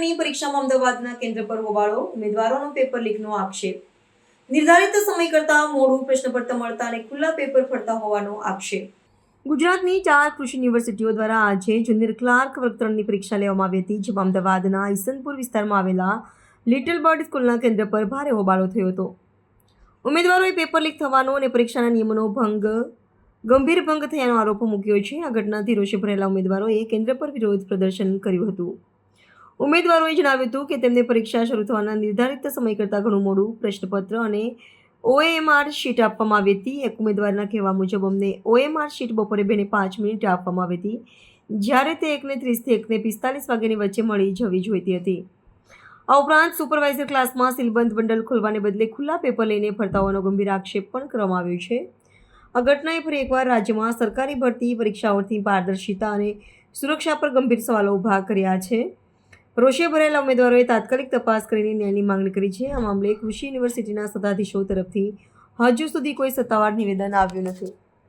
સેમેસ્ટરની પરીક્ષામાં અમદાવાદના કેન્દ્ર પર હોબાળો, ઉમેદવારોનો પેપર લીકનો આક્ષેપ. નિર્ધારિત સમય કરતાં મોડું પ્રશ્નપત્ર મળતા અને ખુલ્લા પેપર ફરતા હોવાનો આક્ષેપ. ગુજરાતની 4 કૃષિ યુનિવર્સિટીઓ દ્વારા આજે જુનિયર ક્લાર્ક વર્ગ 3ની પરીક્ષા લેવામાં આવી હતી, જેમાં અમદાવાદના ઈસનપુર વિસ્તારમાં આવેલા લિટલ બર્ડ સ્કૂલના કેન્દ્ર પર ભારે હોબાળો થયો હતો. ઉમેદવારોએ પેપર લીક થવાનો અને પરીક્ષાના નિયમોનો ગંભીર ભંગ થયાનો આરોપ મૂક્યો છે. આ ઘટનાથી રોષે ભરેલા ઉમેદવારોએ કેન્દ્ર પર વિરોધ પ્રદર્શન કર્યું હતું. ઉમેદવારોએ જણાવ્યું હતું કે તેમને પરીક્ષા શરૂ થવાના નિર્ધારિત સમય કરતાં ઘણું મોડું પ્રશ્નપત્ર અને OMR શીટ આપવામાં આવી હતી. એક ઉમેદવારના કહેવા મુજબ અમને OMR શીટ બપોરે 2:05 મિનિટે આપવામાં આવી હતી, જ્યારે તે 1:30 થી 1:45 વાગ્યાની વચ્ચે મળી જવી જોઈતી હતી. આ ઉપરાંત સુપરવાઇઝર ક્લાસમાં સીલબંધ બંડલ ખોલવાને બદલે ખુલ્લા પેપર લઈને ફરતા હોવાનો ગંભીર આક્ષેપ પણ કરવામાં આવ્યો છે. આ ઘટનાએ ફરી એકવાર રાજ્યમાં સરકારી ભરતી પરીક્ષાઓની પારદર્શિતા અને સુરક્ષા પર ગંભીર સવાલો ઊભા કર્યા છે. રોષે ભરેલા ઉમેદવારોએ તાત્કાલિક તપાસ કરીને ન્યાયની માંગણી કરી છે. આ મામલે કૃષિ યુનિવર્સિટીના સત્તાધીશો તરફથી હજુ સુધી કોઈ સત્તાવાર નિવેદન આવ્યું નથી.